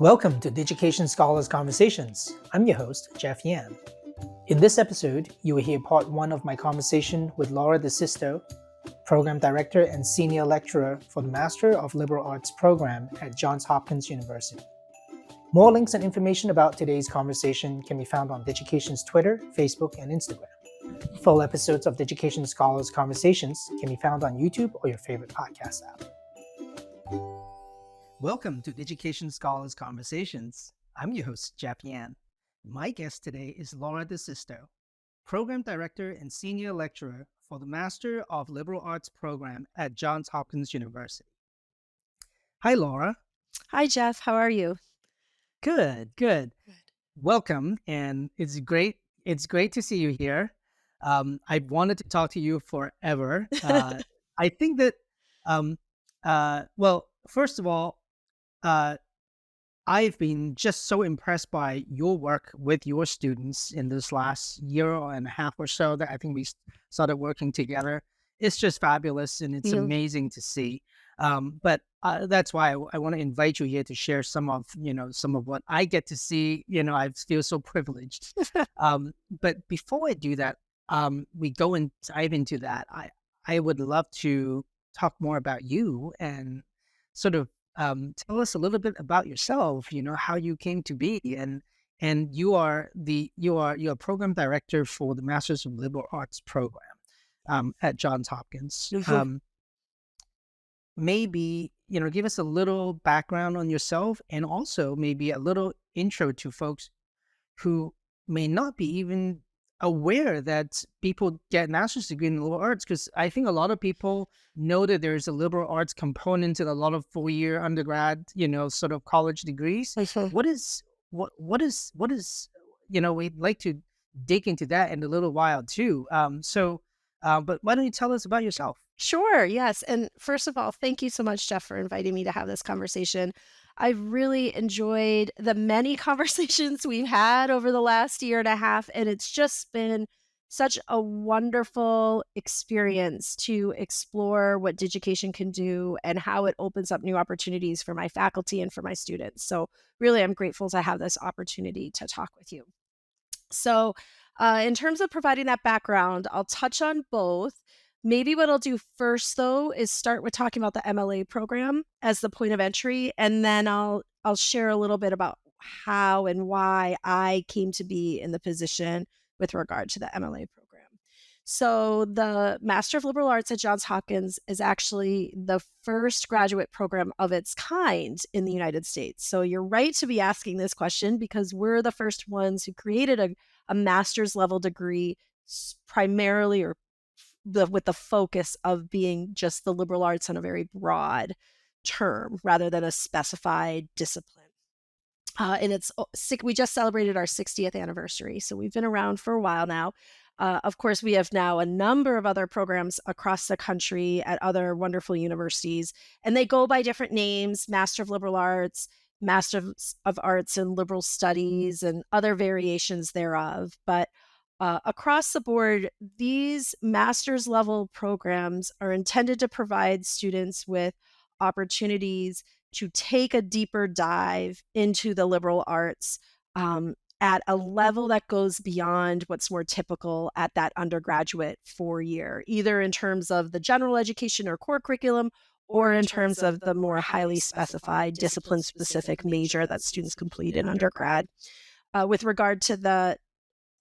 Welcome to Education Scholars Conversations. I'm your host, Jeff Yan. In this episode, you will hear part one of my conversation with Laura DeSisto, Program Director and Senior Lecturer for the Master of Liberal Arts program at Johns Hopkins University. More links and information about today's conversation can be found on Education's Twitter, Facebook, and Instagram. Full episodes of Education Scholars Conversations can be found on YouTube or your favorite podcast app. Welcome to Education Scholars Conversations. I'm your host, Jeff Yan. My guest today is Laura DeSisto, Program Director and Senior Lecturer for the Master of Liberal Arts program at Johns Hopkins University. Hi, Laura. Hi, Jeff. How are you? Good. Welcome, and it's great to see you here. I've wanted to talk to you forever. I think that, first of all, I've been just so impressed by your work with your students in this last year and a half or so that I think we started working together. It's just fabulous and it's amazing to see. But that's why I want to invite you here to share some of what I get to see. I feel so privileged. But before I do that, we go and dive into that. I would love to talk more about you and sort of tell us a little bit about yourself, how you came to be. And you are a program director for the Masters of Liberal Arts program at Johns Hopkins. Maybe, give us a little background on yourself and also maybe a little intro to folks who may not be even aware that people get master's degree in liberal arts, because I think a lot of people know that there's a liberal arts component to a lot of 4-year undergrad, sort of college degrees. What is, we'd like to dig into that in a little while too. But why don't you tell us about yourself? Sure. Yes. And first of all, thank you so much, Jeff, for inviting me to have this conversation. I've really enjoyed the many conversations we've had over the last year and a half, and it's just been such a wonderful experience to explore what Digication can do and how it opens up new opportunities for my faculty and for my students. So really, I'm grateful to have this opportunity to talk with you. So in terms of providing that background, I'll touch on both. Maybe what I'll do first, though, is start with talking about the MLA program as the point of entry, and then I'll share a little bit about how and why I came to be in the position with regard to the MLA program. So the Master of Liberal Arts at Johns Hopkins is actually the first graduate program of its kind in the United States. So you're right to be asking this question because we're the first ones who created a master's level degree primarily with the focus of being just the liberal arts on a very broad term rather than a specified discipline. And we just celebrated our 60th anniversary, so we've been around for a while now. Of course, we have now a number of other programs across the country at other wonderful universities, and they go by different names: Master of Liberal Arts, Master of Arts in Liberal Studies, and other variations thereof. But across the board, these master's level programs are intended to provide students with opportunities to take a deeper dive into the liberal arts at a level that goes beyond what's more typical at that undergraduate 4-year, either in terms of the general education or core curriculum, or in terms of the more highly specified discipline-specific major that students complete in undergrad. With regard to the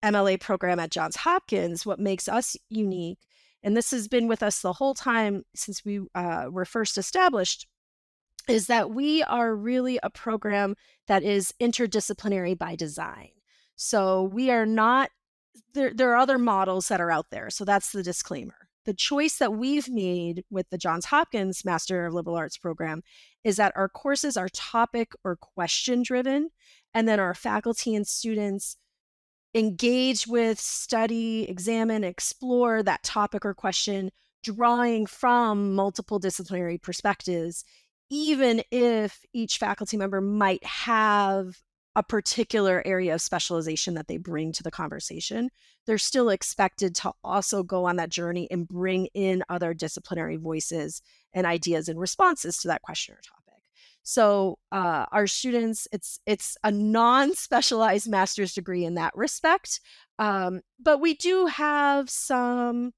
MLA program at Johns Hopkins, what makes us unique, and this has been with us the whole time since we were first established, is that we are really a program that is interdisciplinary by design. So we are not, there are other models that are out there. So that's the disclaimer. The choice that we've made with the Johns Hopkins Master of Liberal Arts program is that our courses are topic or question driven, and then our faculty and students engage with, study, examine, explore that topic or question, drawing from multiple disciplinary perspectives, even if each faculty member might have a particular area of specialization that they bring to the conversation. They're still expected to also go on that journey and bring in other disciplinary voices and ideas and responses to that question or topic. So our students, it's a non-specialized master's degree in that respect, but we do have some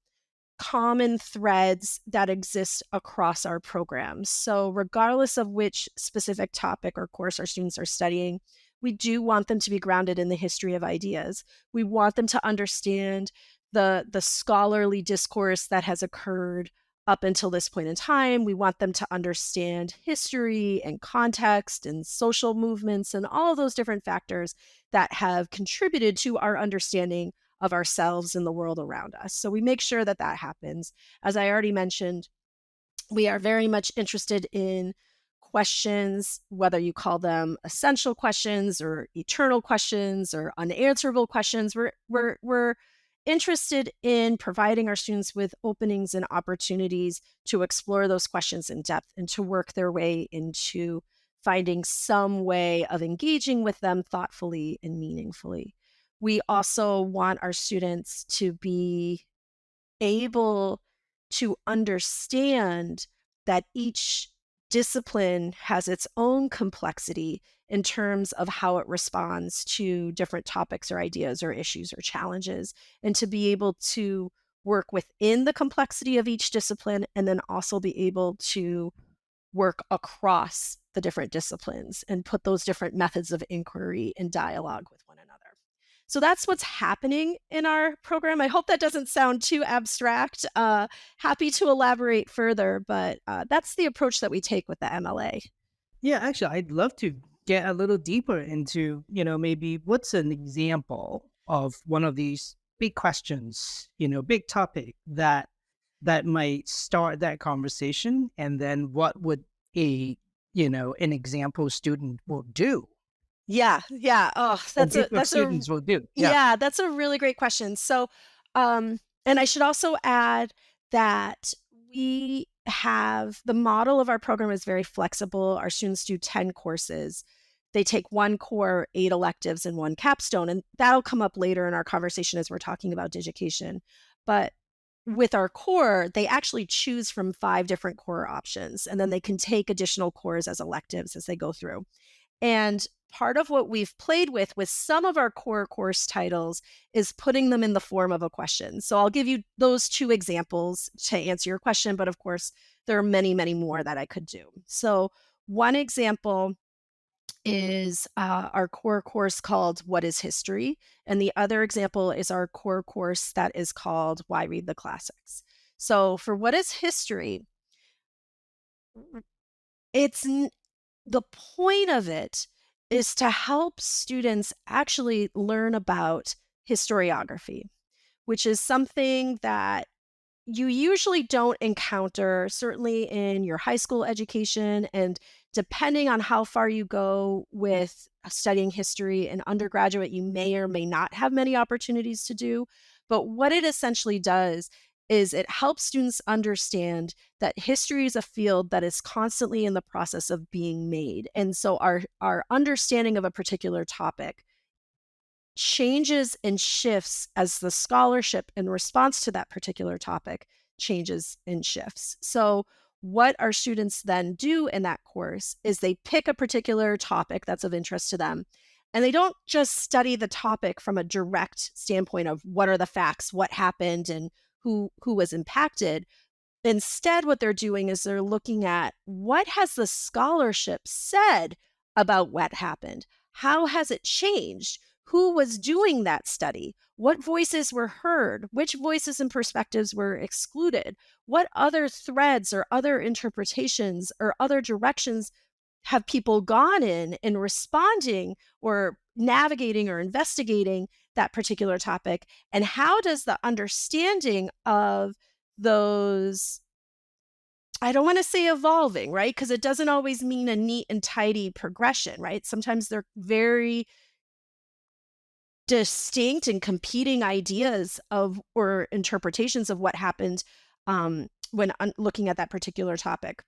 common threads that exist across our programs. So, regardless of which specific topic or course our students are studying, we do want them to be grounded in the history of ideas. We want them to understand the scholarly discourse that has occurred up until this point in time. We want them to understand history and context and social movements and all of those different factors that have contributed to our understanding of ourselves and the world around us. So we make sure that that happens. As I already mentioned, we are very much interested in questions, whether you call them essential questions or eternal questions or unanswerable questions. We're interested in providing our students with openings and opportunities to explore those questions in depth and to work their way into finding some way of engaging with them thoughtfully and meaningfully. We also want our students to be able to understand that each discipline has its own complexity in terms of how it responds to different topics or ideas or issues or challenges, and to be able to work within the complexity of each discipline and then also be able to work across the different disciplines and put those different methods of inquiry in dialogue with one another. So that's what's happening in our program. I hope that doesn't sound too abstract. Happy to elaborate further, but that's the approach that we take with the MLA. Yeah, actually, I'd love to get a little deeper into, maybe what's an example of one of these big questions, big topic that might start that conversation, and then what would a, an example student will do, Yeah, yeah. Oh, a group of students will do. Yeah. that's a really great question. So, and I should also add that we have the model of our program is very flexible. Our students do 10 courses. They take one core, 8 electives, and one capstone. And that'll come up later in our conversation as we're talking about digication. But with our core, they actually choose from 5 different core options, and then they can take additional cores as electives as they go through. And part of what we've played with some of our core course titles is putting them in the form of a question. So I'll give you those 2 examples to answer your question, but of course, there are many, many more that I could do. So one example is our core course called What is History? And the other example is our core course that is called Why Read the Classics? So for What is History, it's the point of it is to help students actually learn about historiography, which is something that you usually don't encounter, certainly in your high school education. And depending on how far you go with studying history in undergraduate, you may or may not have many opportunities to do. But what it essentially does is it helps students understand that history is a field that is constantly in the process of being made. And so our understanding of a particular topic changes and shifts as the scholarship in response to that particular topic changes and shifts. So, what our students then do in that course is they pick a particular topic that's of interest to them. And they don't just study the topic from a direct standpoint of what are the facts, what happened, and who was impacted. Instead, what they're doing is they're looking at what has the scholarship said about what happened? How has it changed? Who was doing that study? What voices were heard? Which voices and perspectives were excluded? What other threads or other interpretations or other directions have people gone in responding or navigating or investigating that particular topic? And how does the understanding of those, I don't want to say evolving, right? Because it doesn't always mean a neat and tidy progression, right? Sometimes they're very distinct and competing ideas of or interpretations of what happened when looking at that particular topic.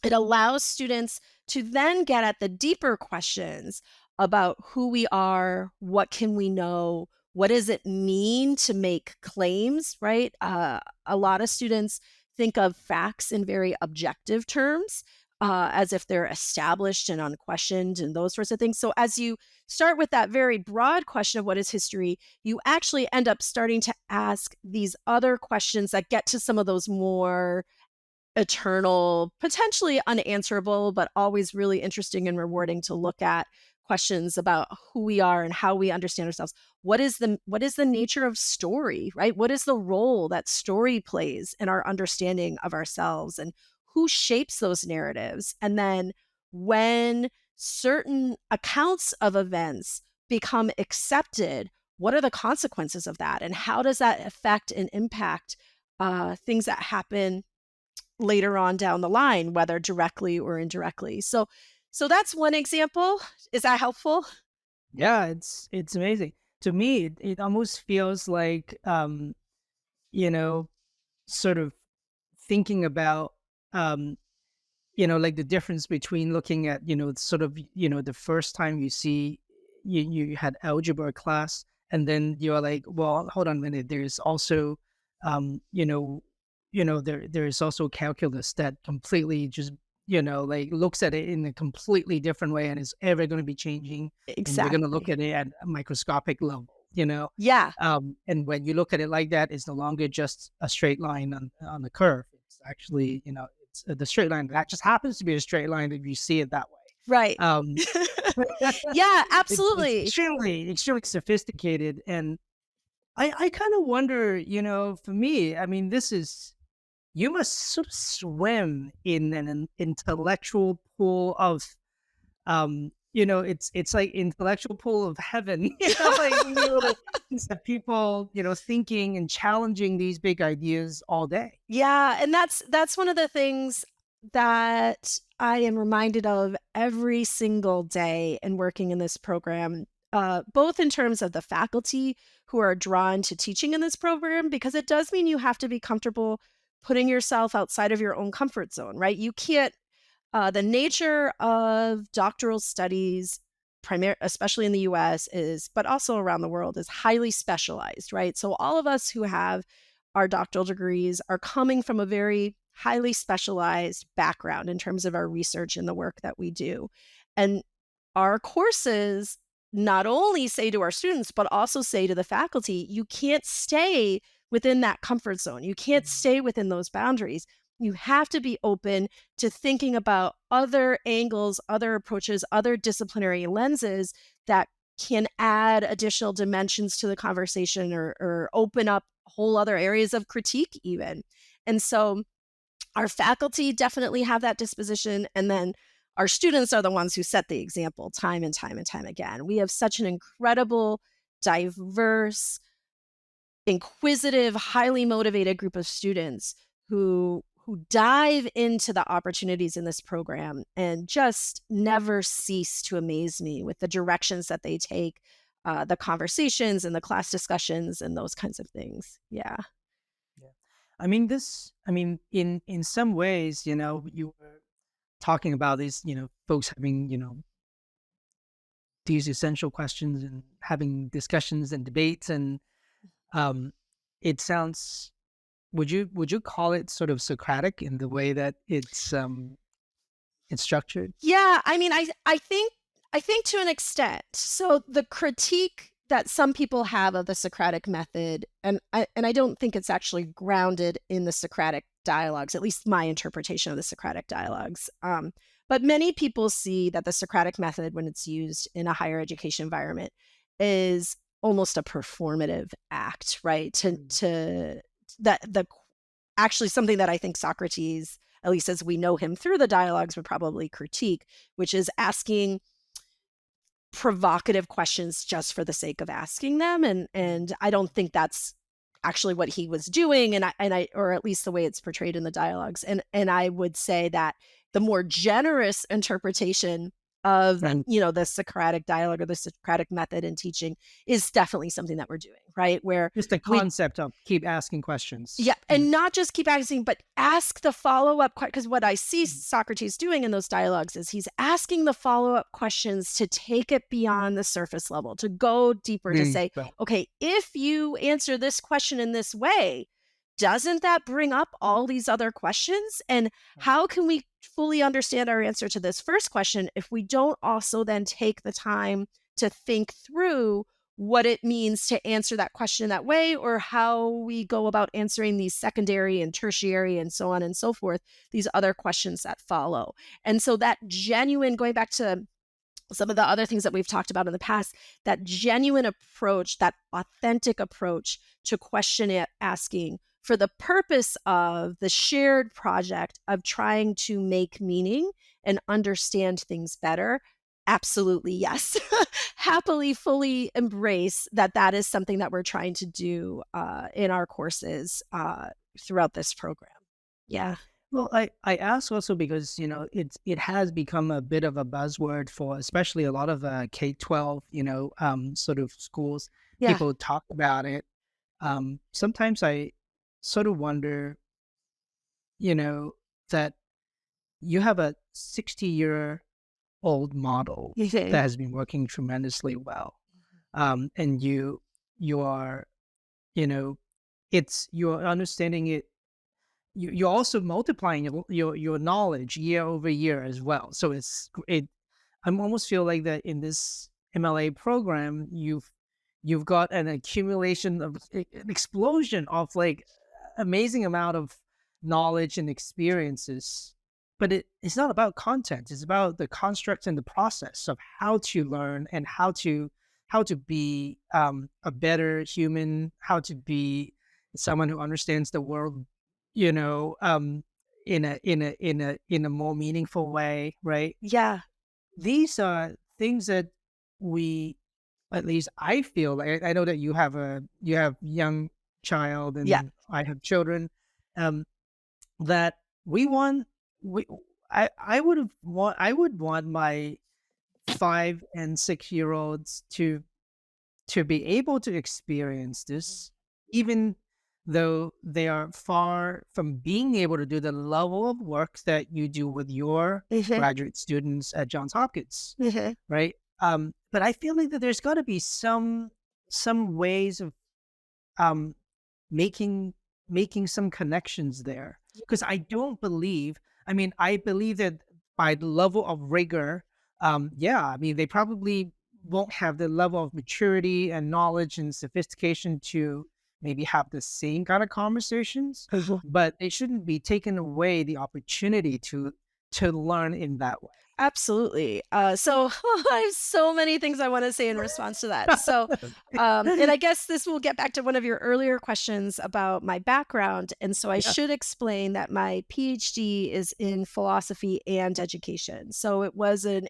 It allows students to then get at the deeper questions about who we are, what can we know, what does it mean to make claims, right? A lot of students think of facts in very objective terms. as if they're established and unquestioned and those sorts of things. So as you start with that very broad question of what is history, you actually end up starting to ask these other questions that get to some of those more eternal, potentially unanswerable, but always really interesting and rewarding to look at questions about who we are and how we understand ourselves. What is the nature of story, right? What is the role that story plays in our understanding of ourselves and who shapes those narratives? And then when certain accounts of events become accepted, what are the consequences of that? And how does that affect and impact things that happen later on down the line, whether directly or indirectly. So that's one example. Is that helpful? Yeah, it's amazing. To me, it almost feels like you know, sort of thinking about like the difference between looking at, sort of, the first time you see you had algebra class, and then you're like, well, hold on a minute, there's also um, you know, there's also calculus that completely just, like looks at it in a completely different way and is ever going to be changing, and you're going to look Exactly. at it at a microscopic level. Yeah. And when you look at it like that, it's no longer just a straight line on the curve. It's actually, it's the straight line that just happens to be a straight line if you see it that way. Right. Um, Yeah, it's absolutely. extremely sophisticated, and I kind of wonder, for me, I mean, this is you must sort of swim in an intellectual pool of it's like intellectual pool of heaven, like just the people, thinking and challenging these big ideas all day. Yeah, and that's one of the things that I am reminded of every single day in working in this program, both in terms of the faculty who are drawn to teaching in this program, because it does mean you have to be comfortable putting yourself outside of your own comfort zone, right? You can't the nature of doctoral studies, especially in the US, is, but also around the world, is highly specialized, right? So all of us who have our doctoral degrees are coming from a very highly specialized background in terms of our research and the work that we do. And our courses not only say to our students, but also say to the faculty, you can't stay within that comfort zone. You can't stay within those boundaries. You have to be open to thinking about other angles, other approaches, other disciplinary lenses that can add additional dimensions to the conversation or open up whole other areas of critique, even. And so our faculty definitely have that disposition. And then our students are the ones who set the example time and time and time again. We have such an incredible, diverse, inquisitive, highly motivated group of students who dive into the opportunities in this program and just never cease to amaze me with the directions that they take, the conversations and the class discussions and those kinds of things. Yeah. Yeah. I mean, in some ways, you were talking about these, folks having, these essential questions and having discussions and debates, and um it sounds would you call it sort of Socratic in the way that it's structured? Yeah, I mean, I think to an extent. So the critique that some people have of the Socratic method, and I don't think it's actually grounded in the Socratic dialogues, at least my interpretation of the Socratic dialogues. But many people see that the Socratic method, when it's used in a higher education environment, is almost a performative act, right? Mm. To that the actually something that I think Socrates, at least as we know him through the dialogues, would probably critique, which is asking provocative questions just for the sake of asking them. And I don't think that's actually what he was doing. And I or at least the way it's portrayed in the dialogues. And I would say that the more generous interpretation of, And the Socratic dialogue or the Socratic method in teaching is definitely something that we're doing, right? Where just the we concept of keep asking yeah, questions and and not just keep asking, but ask the follow-up because what I see mm, Socrates doing in those dialogues is he's asking the follow-up questions to take it beyond the surface level, to go deeper, to say, right. okay, if you answer this question in this way, doesn't that bring up all these other questions? And how can we fully understand our answer to this first question if we don't also then take the time to think through what it means to answer that question that way, or how we go about answering these secondary and tertiary and so on and so forth, these other questions that follow. And so that genuine, going back to some of the other things that we've talked about in the past, that genuine approach, that authentic approach to asking for the purpose of the shared project of trying to make meaning and understand things better. Absolutely, yes. Happily, fully embrace that that is something that we're trying to do in our courses throughout this program. Yeah. Well, I ask also because, it has become a bit of a buzzword for especially a lot of K-12, sort of schools. Yeah. People talk about it. Sometimes I sort of wonder, you know, that you have a 60-year-old model that Mhm. has been working tremendously well. And you are, you know, you're understanding it. You're also multiplying your knowledge year over year as well. So I'm almost feel like that in this MLA program, you've got an accumulation of an explosion of like amazing amount of knowledge and experiences. But it's not about content. It's about the construct and the process of how to learn and how to be a better human, how to be someone who understands the world, you know, um, in a more meaningful way, right? Yeah. These are things that we, at least I feel like, I know that you have young child Yeah. and I have children, um, that we want we I would want my 5 and 6 year olds to be able to experience this, even though they are far from being able to do the level of work that you do with your Mhm. graduate students at Johns Hopkins, Mhm. right? But I feel like that there's got to be some ways of um, making making some connections there, because I don't believe. I mean, I believe that by the level of rigor, yeah, I mean, they probably won't have the level of maturity and knowledge and sophistication to maybe have the same kind of conversations, Mhm. but they shouldn't be taking away the opportunity to learn in that way. Absolutely. So I have so many things I want to say in response to that. So, and I guess this will get back to one of your earlier questions about my background. And so I Yeah. should explain that my PhD is in philosophy and education. So it was even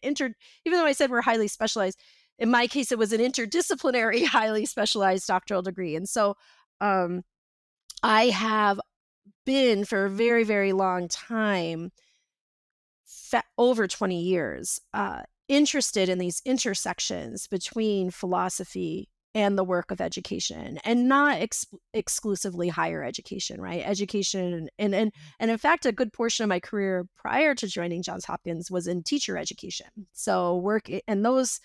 though I said we're highly specialized, in my case, it was an interdisciplinary, highly specialized doctoral degree. And so um, I have been for a very, very long time over 20 years, interested in these intersections between philosophy and the work of education, and not exclusively higher education, right? Education, and in fact, a good portion of my career prior to joining Johns Hopkins was in teacher education. So and those,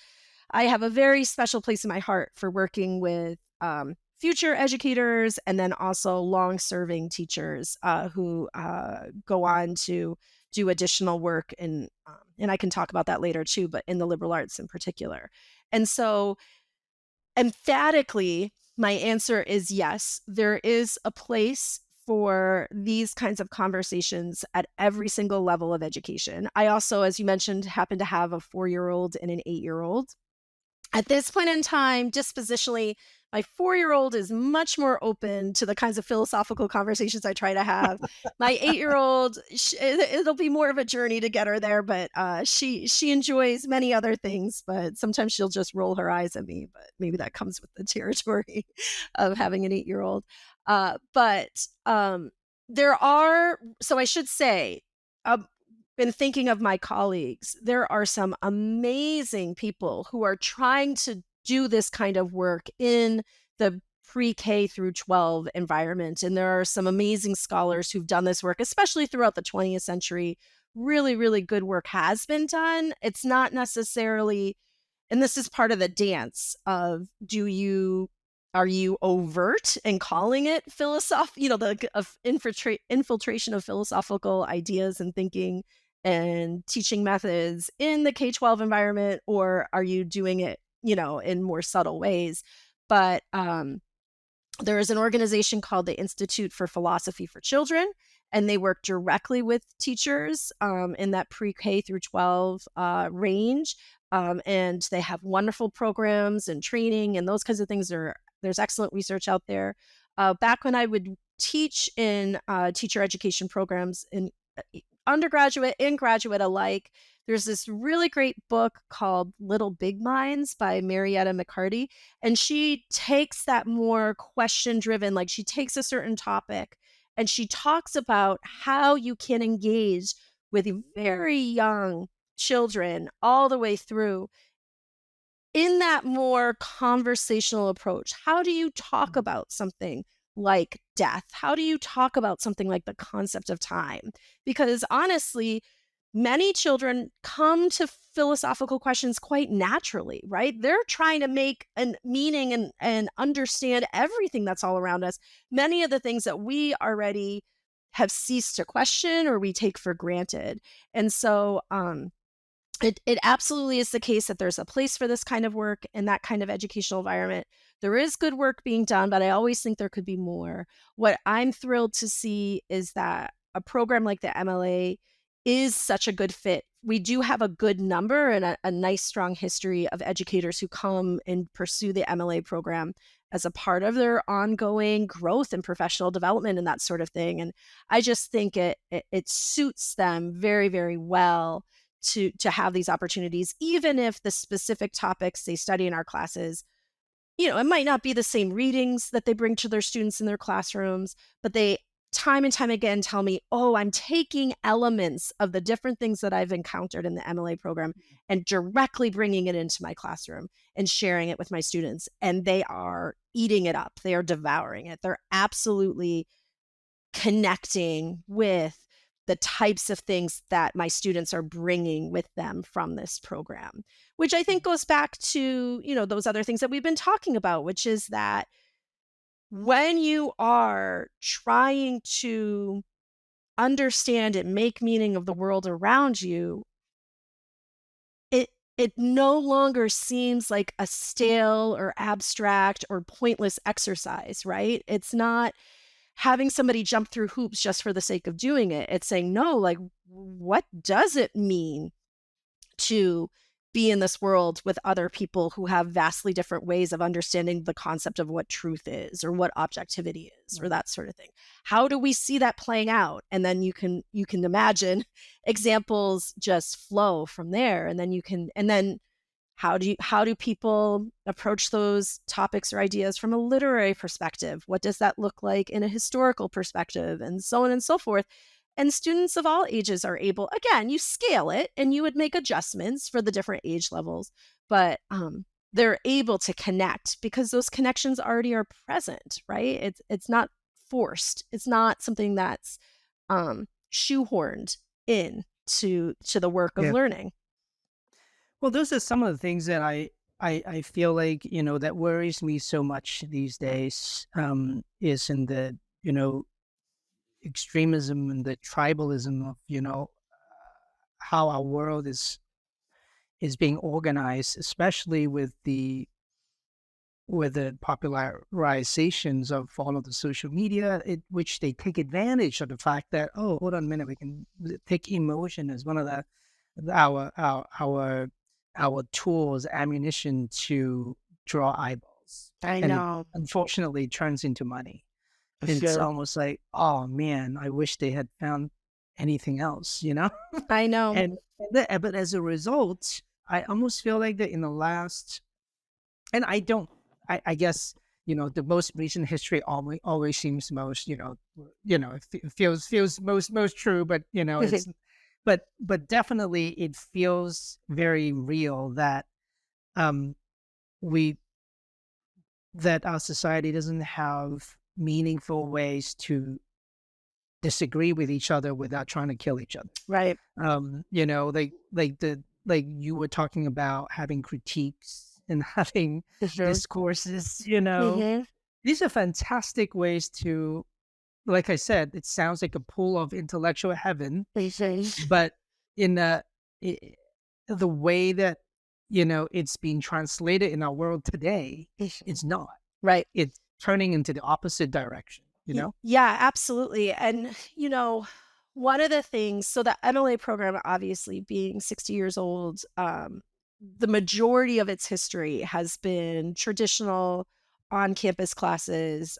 I have a very special place in my heart for working with future educators, and then also long-serving teachers who go on to do additional work and I can talk about that later too, but in the liberal arts in particular. And so emphatically, my answer is yes, there is a place for these kinds of conversations at every single level of education. I also, as you mentioned, happen to have a 4-year-old and an 8-year-old. At this point in time, dispositionally, my 4-year-old is much more open to the kinds of philosophical conversations I try to have. My 8-year-old, it'll be more of a journey to get her there, but she enjoys many other things. But sometimes she'll just roll her eyes at me. But maybe that comes with the territory of having an 8-year-old. But there are, so I should say, um, been thinking of my colleagues, there are some amazing people who are trying to do this kind of work in the pre-K through 12 environment. And there are some amazing scholars who've done this work, especially throughout the 20th century. Really, really good work has been done. It's not necessarily, and this is part of the dance of, do you Are you overt and calling it the infiltration of philosophical ideas and thinking and teaching methods in the K-12 environment, or are you doing it, in more subtle ways? But there is an organization called the Institute for Philosophy for Children, and they work directly with teachers in that pre-K through 12 range. And they have wonderful programs and training and those kinds of things. There's excellent research out there. Back when I would teach in teacher education programs in undergraduate and graduate alike, there's this really great book called Little Big Minds by Marietta McCarty, and she takes that more question driven, like she takes a certain topic and she talks about how you can engage with very young children all the way through in that more conversational approach. How do you talk about something like death? How do you talk about something like the concept of time? Because honestly, many children come to philosophical questions quite naturally, right? They're trying to make a meaning and understand everything that's all around us. Many of the things that we already have ceased to question or we take for granted. And so it absolutely is the case that there's a place for this kind of work in that kind of educational environment. There is good work being done, but I always think there could be more. What I'm thrilled to see is that a program like the MLA is such a good fit. We do have a good number and a nice, strong history of educators who come and pursue the MLA program as a part of their ongoing growth and professional development and that sort of thing. And I just think it suits them very, very well to have these opportunities, even if the specific topics they study in our classes, it might not be the same readings that they bring to their students in their classrooms, but they time and time again tell me, oh, I'm taking elements of the different things that I've encountered in the MLA program and directly bringing it into my classroom and sharing it with my students. And they are eating it up. They are devouring it. They're absolutely connecting with the types of things that my students are bringing with them from this program, which I think goes back to, those other things that we've been talking about, which is that when you are trying to understand and make meaning of the world around you, it no longer seems like a stale or abstract or pointless exercise, right? It's not having somebody jump through hoops just for the sake of doing it. It's saying, no, like, what does it mean to be in this world with other people who have vastly different ways of understanding the concept of what truth is or what objectivity is or Right. that sort of thing? How do we see that playing out? And then you can imagine examples just flow from there. And then how do people approach those topics or ideas from a literary perspective? What does that look like in a historical perspective? And so on and so forth. And students of all ages are able, again, you scale it and you would make adjustments for the different age levels, but they're able to connect because those connections already are present, right? It's not forced. It's not something that's shoehorned in to the work of Yeah. learning. Well, those are some of the things that I feel like, that worries me so much these days, is in the, extremism and the tribalism of, how our world is being organized, especially with the popularizations of all of the social media, which they take advantage of the fact that, oh, hold on a minute, we can take emotion as one of our tools, ammunition to draw eyeballs, I and it know. unfortunately turns into money. It's Sure. almost like, oh man, I wish they had found anything else, I know. but as a result, I almost feel like that in the last, and I don't, I guess, the most recent history always seems most, it feels most true, but but definitely it feels very real that um we that our society doesn't have meaningful ways to disagree with each other without trying to kill each other. Right. Like you were talking about having critiques and having Mhm. discourses, Mhm. these are fantastic ways to, like I said, it sounds like a pool of intellectual heaven, Mhm. but in i- the way that, it's being translated in our world today, Mhm. it's not. Right. It's turning into the opposite direction, you know? Yeah, absolutely. And, one of the things, so the MLA program, obviously being 60 years old, the majority of its history has been traditional on campus classes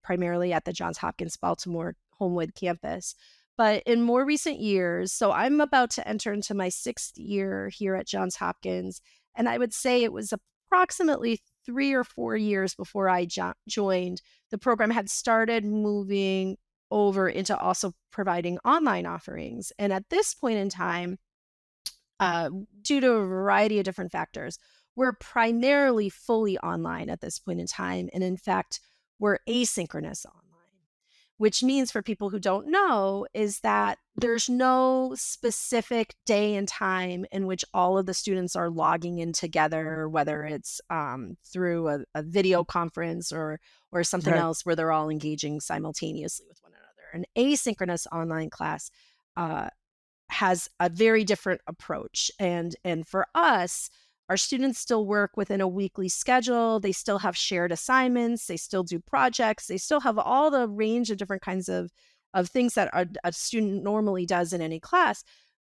primarily at the Johns Hopkins Baltimore Homewood campus. But in more recent years, so I'm about to enter into my sixth year here at Johns Hopkins, and I would say it was approximately 3 or 4 years before I joined, the program had started moving over into also providing online offerings. And at this point in time, uh, due to a variety of different factors, we're primarily fully online at this point in time. And in fact, we're asynchronous online, which means for people who don't know is that there's no specific day and time in which all of the students are logging in together, whether it's through a video conference or something Right. else where they're all engaging simultaneously with one another. An asynchronous online class uh, has a very different approach. And for us, our students still work within a weekly schedule. They still have shared assignments. They still do projects. They still have all the range of different kinds of things that a student normally does in any class.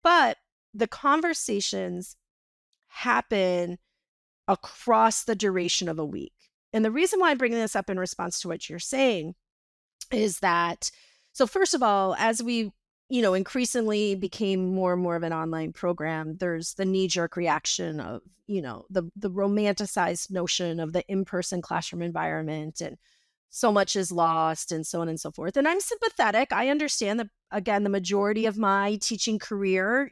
But the conversations happen across the duration of a week. And the reason why I'm bringing this up in response to what you're saying is that, so first of all, as we increasingly became more and more of an online program, there's the knee jerk reaction of the romanticized notion of the in-person classroom environment, and so much is lost and so on and so forth. And I'm sympathetic. I understand that, again, the majority of my teaching career,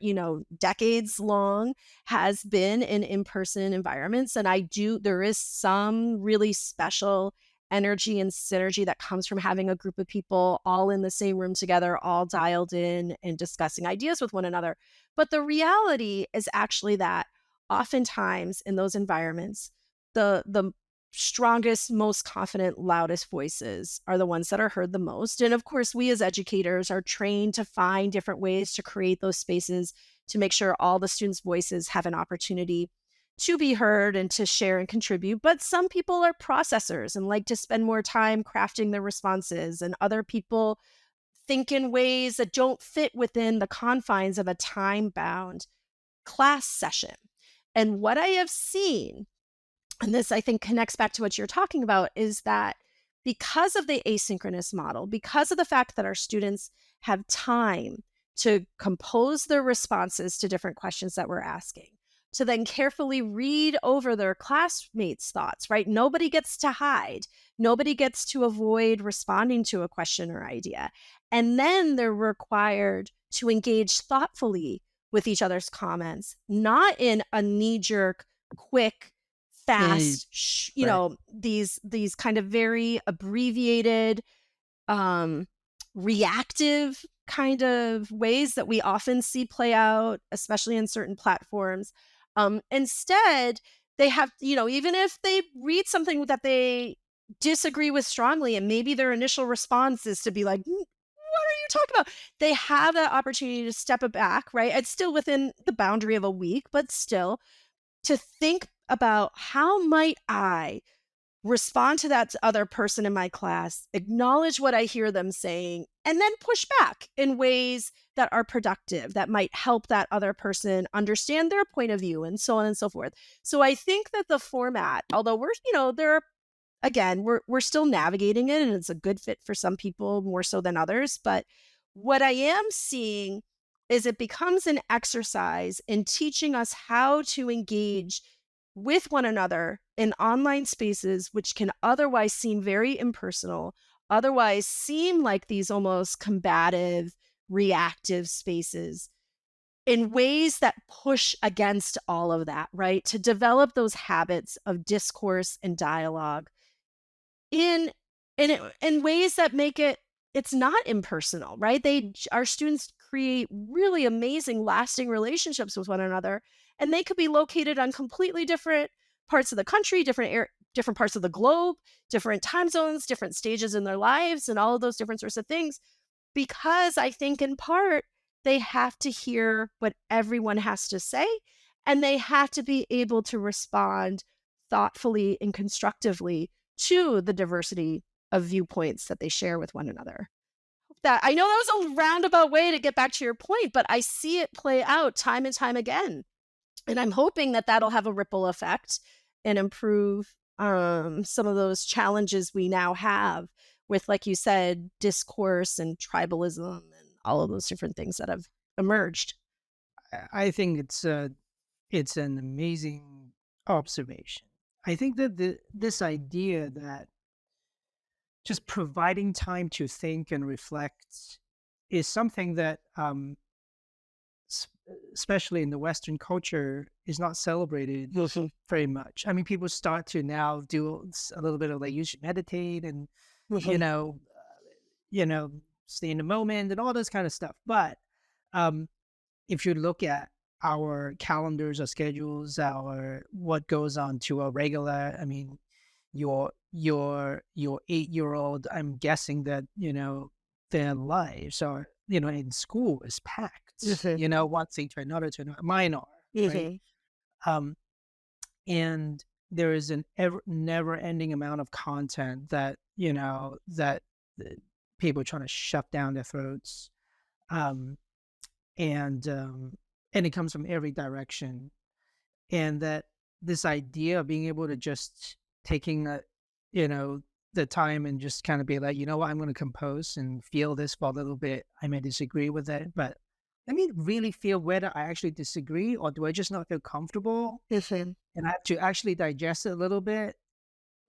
decades long, has been in in-person environments, and there is some really special energy and synergy that comes from having a group of people all in the same room together, all dialed in and discussing ideas with one another. But the reality is actually that oftentimes in those environments, the strongest, most confident, loudest voices are the ones that are heard the most. And of course, we as educators are trained to find different ways to create those spaces to make sure all the students' voices have an opportunity to be heard and to share and contribute. But some people are processors and like to spend more time crafting their responses, and other people think in ways that don't fit within the confines of a time bound class session. And what I have seen, and this I think connects back to what you're talking about, is that because of the asynchronous model, because of the fact that our students have time to compose their responses to different questions that we're asking, to then carefully read over their classmates' thoughts, right? Nobody gets to hide. Nobody gets to avoid responding to a question or idea. And then they're required to engage thoughtfully with each other's comments, not in a knee jerk, quick, Mm, fast, right. these kind of very abbreviated, um, reactive kind of ways that we often see play out, especially in certain platforms. Instead, they have, even if they read something that they disagree with strongly, and maybe their initial response is to be like, what are you talking about? They have that opportunity to step it back, right? It's still within the boundary of a week, but still to think about how might I respond to that other person in my class, acknowledge what I hear them saying, and then push back in ways that are productive, that might help that other person understand their point of view, and so on and so forth. So I think that the format, although there are, again, we're still navigating it, and it's a good fit for some people more so than others. But what I am seeing is it becomes an exercise in teaching us how to engage with one another in online spaces, which can otherwise seem very impersonal, otherwise seem like these almost combative, reactive spaces, in ways that push against all of that, right? To develop those habits of discourse and dialogue in in ways that make it's not impersonal, right? Our students create really amazing lasting relationships with one another, and they could be located on completely different parts of the country, different parts of the globe, different time zones, different stages in their lives, and all of those different sorts of things. Because I think in part they have to hear what everyone has to say, and they have to be able to respond thoughtfully and constructively to the diversity of viewpoints that they share with one another. That I know that was a roundabout way to get back to your point, but I see it play out time and time again. And I'm hoping that that'll have a ripple effect and improve some of those challenges we now have with, like you said, discourse and tribalism and all of those different things that have emerged. I think it's an amazing observation. I think that this idea that just providing time to think and reflect is something that s- especially in the Western culture, is not celebrated Mhm, very much. I mean, people start to now do a little bit of like you should meditate and you mhm, know, you know, stay in the moment and all this kind of stuff. But um, if you look at our calendars or schedules, our what goes on to a regular, I mean, your 8-year old, I'm guessing that their lives are in school is packed. mhm, One thing to another. Mine are right. mhm. Um, and there is an never ending amount of content that people are trying to shove down their throats. Um, and and it comes from every direction, and that this idea of being able to just taking you know the time and just kind of be like, what, I'm going to compose and feel this for a little bit. I may disagree with it, but let me really feel whether I actually disagree or do I just not feel comfortable, Mhm, and I have to actually digest it a little bit,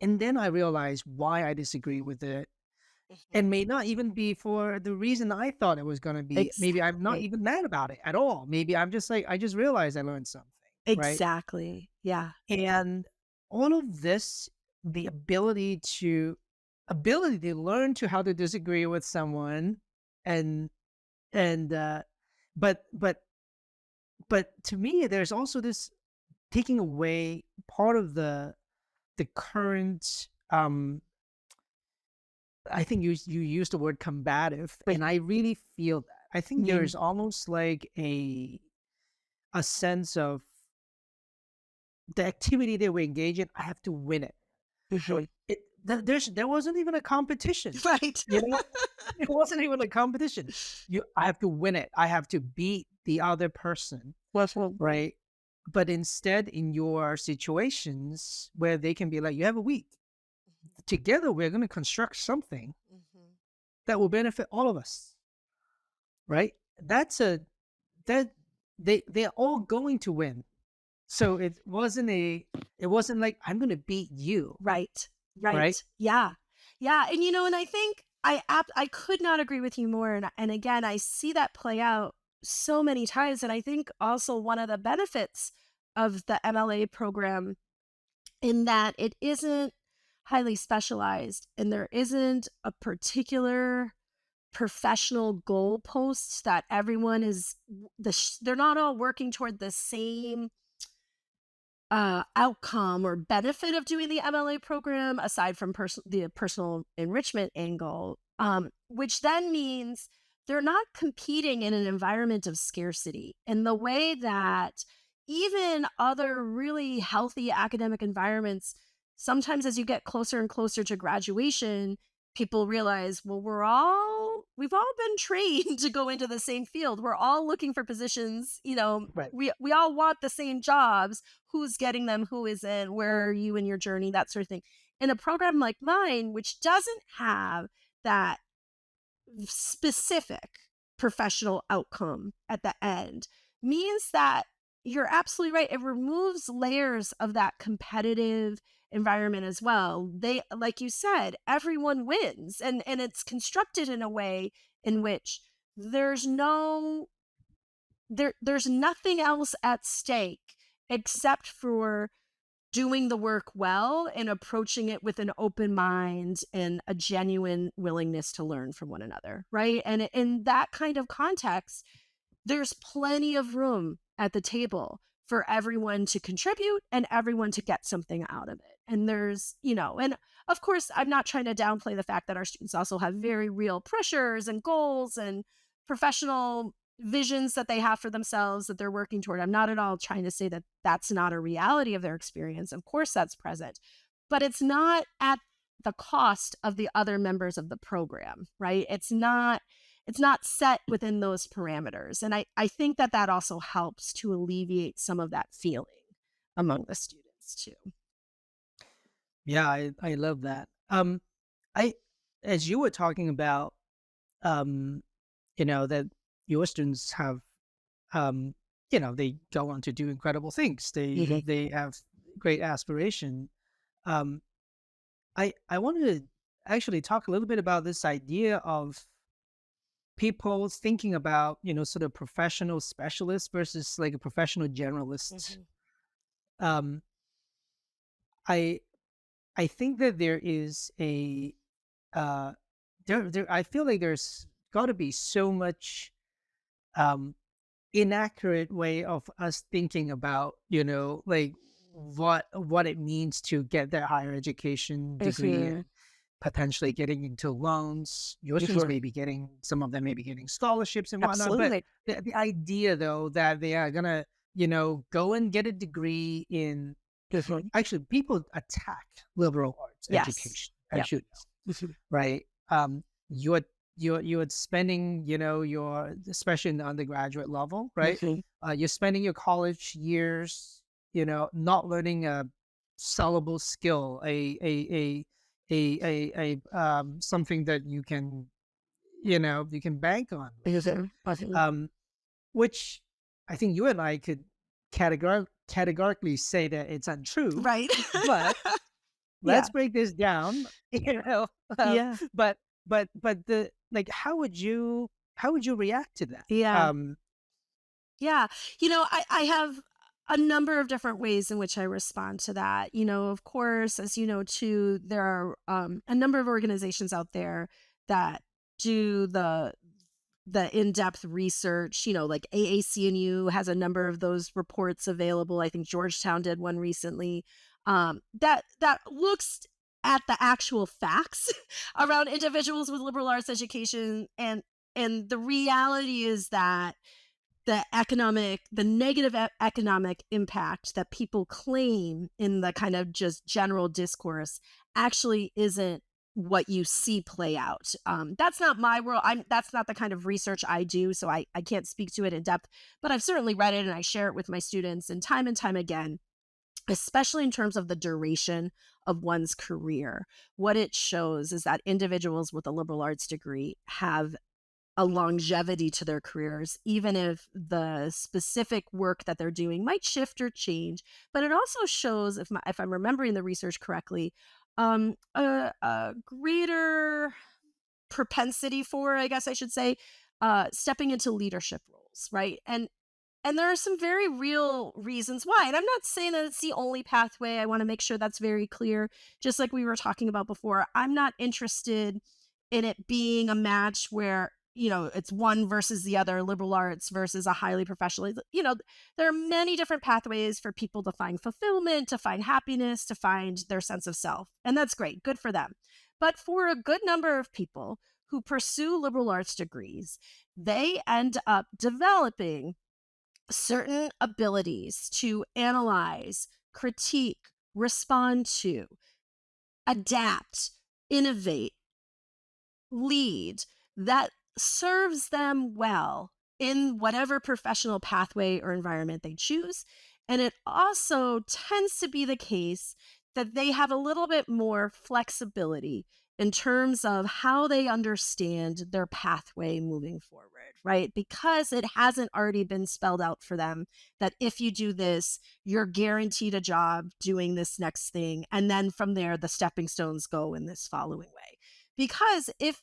and then I realize why I disagree with it, mhm. and may not even be for the reason I thought it was gonna be. Maybe I'm not Exactly. even mad about it at all. Maybe I'm just like, I just realized I learned something, right? Exactly. Yeah. And all of this, the ability to learn to how to disagree with someone, and and but but but to me, there's also this taking away part of the current I think you used the word combative, But and I really feel that. I think mhm, there's almost like a sense of the activity that we engage in, I have to win it. mhm. There wasn't even a competition. Right. You know? It wasn't even a competition. I have to win it. I have to beat the other person, Well, right? But instead, in your situations where they can be like, you have a week. Together, we're going to construct something mhm. that will benefit all of us, right? That's a that they're all going to win. So it wasn't like I'm gonna beat you, Right. right? Right. Yeah. Yeah, and, and I think I could not agree with you more, and again, I see that play out so many times, and I think also one of the benefits of the MLA program in that it isn't highly specialized, and there isn't a particular professional goalposts that everyone is they're not all working toward the same outcome or benefit of doing the MLA program aside from the personal enrichment angle, which then means they're not competing in an environment of scarcity in the way that even other really healthy academic environments, sometimes as you get closer and closer to graduation, people realize, well, we've all been trained to go into the same field. We're all looking for positions, Right. we all want the same jobs. Who's getting them, who isn't, where are you in your journey, that sort of thing. In a program like mine, which doesn't have that specific professional outcome at the end, means that you're absolutely right. It removes layers of that competitive environment as well. They, like you said, everyone wins, and it's constructed in a way in which there's no there's nothing else at stake except for doing the work well and approaching it with an open mind and a genuine willingness to learn from one another, right? And in that kind of context, there's plenty of room at the table for everyone to contribute and everyone to get something out of it. And and of course, I'm not trying to downplay the fact that our students also have very real pressures and goals and professional visions that they have for themselves that they're working toward. I'm not at all trying to say that that's not a reality of their experience. Of course, that's present, but it's not at the cost of the other members of the program, right? It's not set within those parameters. And I think that that also helps to alleviate some of that feeling among the students too. Yeah, I love that. I as you were talking about, um, that your students have, um, they go on to do incredible things. Mhm. They have great aspiration. Um, I wanted to actually talk a little bit about this idea of people thinking about, sort of professional specialists versus like a professional generalist. Mhm. Um, I I think that there is a uh there I feel like there's got to be so much um inaccurate way of us thinking about, like what it means to get that higher education degree and Mhm. potentially getting into loans. Your students Mhm. may be getting, some of them may be getting scholarships and whatnot, but Absolutely. the idea though that they are gonna, go and get a degree in, Mhm. actually people attack liberal arts Yes. education, Yep. as you know, Mhm. right? You're you're spending, your, especially in the undergraduate level, right? Mhm. You're spending your college years, not learning a sellable skill, something that you can, you can bank on, Mhm. Mhm. um, which I think you and I could categorically say that it's untrue, Right. but Yeah. let's break this down, uh, Yeah. but but the like, how would you react to that? Yeah. Yeah. I have a number of different ways in which I respond to that. Of course, as you know, too, there are a number of organizations out there that do the in-depth research, like AAC&U has a number of those reports available. I think Georgetown did one recently. That looks at the actual facts around individuals with liberal arts education, and the reality is that the negative economic impact that people claim in the kind of just general discourse actually isn't what you see play out. That's not my world. That's not the kind of research I do, so I can't speak to it in depth. But I've certainly read it and I share it with my students, and time again, especially in terms of the duration of one's career. What it shows is that individuals with a liberal arts degree have a longevity to their careers, even if the specific work that they're doing might shift or change. But it also shows, if I'm remembering the research correctly, a greater propensity for, I guess I should say, stepping into leadership roles, right? And there are some very real reasons why. And I'm not saying that it's the only pathway. I want to make sure that's very clear. Just like we were talking about before, I'm not interested in it being a match where, it's one versus the other, liberal arts versus a highly professional. There are many different pathways for people to find fulfillment, to find happiness, to find their sense of self. And that's great. Good for them. But for a good number of people who pursue liberal arts degrees, they end up developing certain abilities to analyze, critique, respond to, adapt, innovate, lead that serves them well in whatever professional pathway or environment they choose. And it also tends to be the case that they have a little bit more flexibility in terms of how they understand their pathway moving forward, right? Because it hasn't already been spelled out for them that if you do this, you're guaranteed a job doing this next thing. And then from there, the stepping stones go in this following way. Because if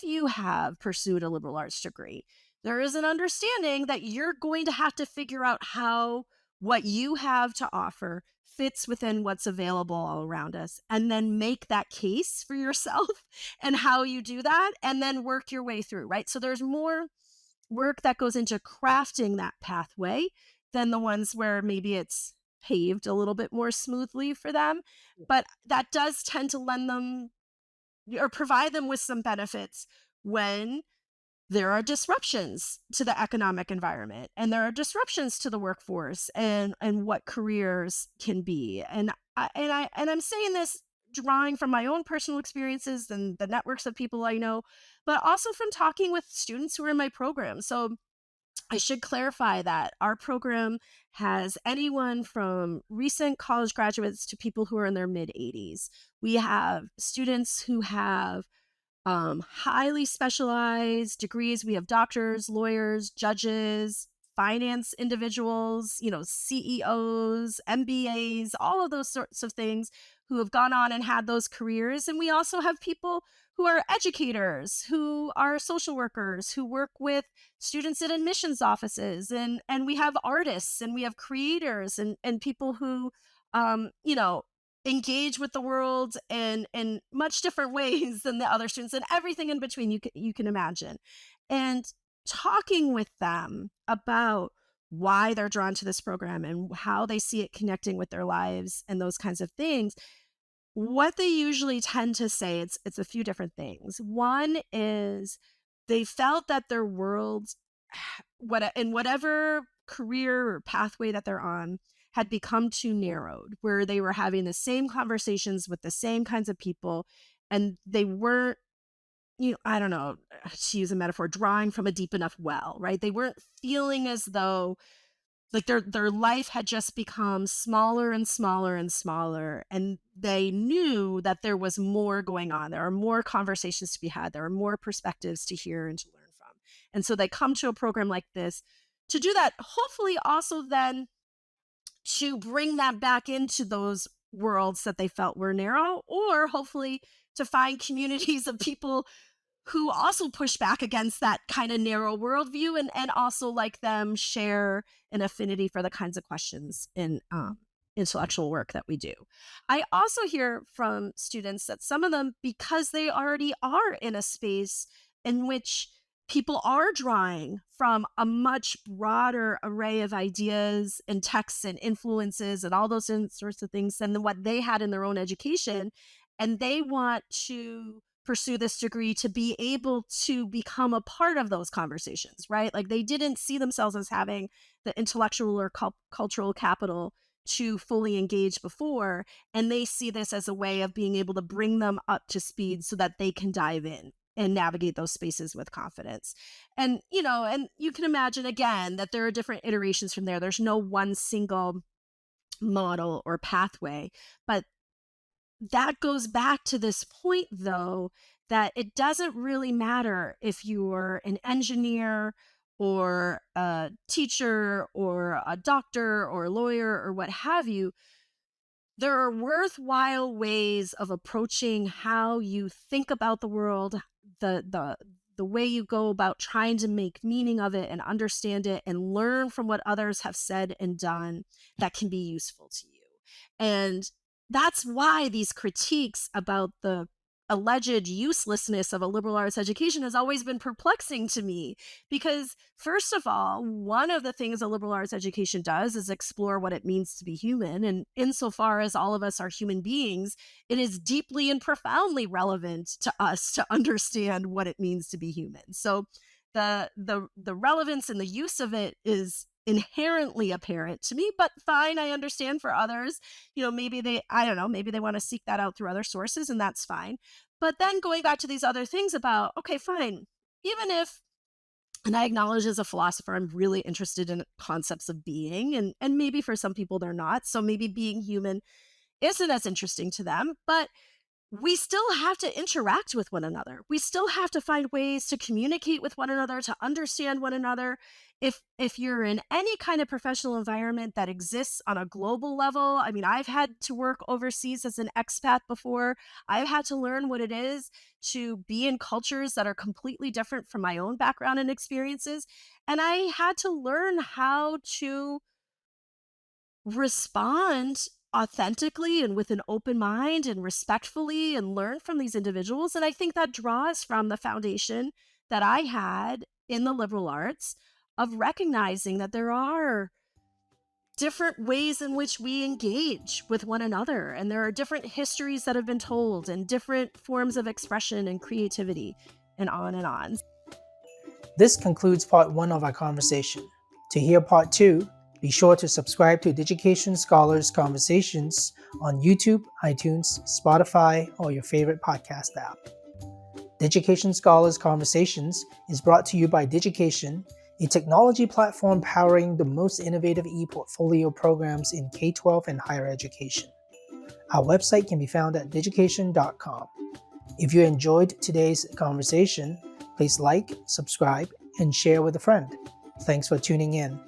you have pursued a liberal arts degree, there is an understanding that you're going to have to figure out how what you have to offer fits within what's available all around us, and then make that case for yourself and how you do that, and then work your way through, right? So there's more work that goes into crafting that pathway than the ones where maybe it's paved a little bit more smoothly for them. But that does tend to lend them or provide them with some benefits when there are disruptions to the economic environment and there are disruptions to the workforce and what careers can be. I'm saying this drawing from my own personal experiences and the networks of people I know, but also from talking with students who are in my program. So I should clarify that our program has anyone from recent college graduates to people who are in their mid 80s. We have students who have highly specialized degrees. We have doctors, lawyers, judges, finance individuals, CEOs, MBAs, all of those sorts of things who have gone on and had those careers. And we also have people who are educators, who are social workers, who work with students in admissions offices. And we have artists and we have creators and people who, um, you know, engage with the world in much different ways than the other students and everything in between you can imagine. And talking with them about why they're drawn to this program and how they see it connecting with their lives and those kinds of things, what they usually tend to say, it's a few different things. One is they felt that their world, in whatever career or pathway that they're on, had become too narrowed, where they were having the same conversations with the same kinds of people, and they weren't, I don't know, to use a metaphor, drawing from a deep enough well, right? They weren't feeling as though like their life had just become smaller and smaller and smaller, and they knew that there was more going on. There are more conversations to be had. There are more perspectives to hear and to learn from. And so they come to a program like this to do that, hopefully also then to bring that back into those worlds that they felt were narrow, or hopefully to find communities of people who also push back against that kind of narrow worldview and also like them share an affinity for the kinds of questions in intellectual work that we do. I also hear from students that some of them, because they already are in a space in which people are drawing from a much broader array of ideas and texts and influences and all those sorts of things than what they had in their own education, and they want to pursue this degree to be able to become a part of those conversations, right? Like they didn't see themselves as having the intellectual or cultural capital to fully engage before. And they see this as a way of being able to bring them up to speed so that they can dive in and navigate those spaces with confidence. And you can imagine again that there are different iterations from there. There's no one single model or pathway, but that goes back to this point, though, that it doesn't really matter if you're an engineer or a teacher or a doctor or a lawyer or what have you. There are worthwhile ways of approaching how you think about the world, the way you go about trying to make meaning of it and understand it and learn from what others have said and done that can be useful to you. And that's why these critiques about the alleged uselessness of a liberal arts education has always been perplexing to me. Because, first of all, one of the things a liberal arts education does is explore what it means to be human. And insofar as all of us are human beings, it is deeply and profoundly relevant to us to understand what it means to be human. So the relevance and the use of it is inherently apparent to me, but fine, I understand for others, maybe I don't know, maybe they want to seek that out through other sources, and that's fine. But then going back to these other things about, okay, fine, even if, and I acknowledge as a philosopher, I'm really interested in concepts of being, and maybe for some people they're not. So maybe being human isn't as interesting to them, but we still have to interact with one another. We still have to find ways to communicate with one another, to understand one another. If you're in any kind of professional environment that exists on a global level, I mean, I've had to work overseas as an expat before. I've had to learn what it is to be in cultures that are completely different from my own background and experiences. And I had to learn how to respond authentically and with an open mind and respectfully and learn from these individuals. And I think that draws from the foundation that I had in the liberal arts of recognizing that there are different ways in which we engage with one another. And there are different histories that have been told and different forms of expression and creativity and on and on. This concludes part 1 of our conversation. To hear part 2, be sure to subscribe to Digication Scholars Conversations on YouTube, iTunes, Spotify, or your favorite podcast app. Digication Scholars Conversations is brought to you by Digication, a technology platform powering the most innovative e-portfolio programs in K-12 and higher education. Our website can be found at digication.com. If you enjoyed today's conversation, please like, subscribe, and share with a friend. Thanks for tuning in.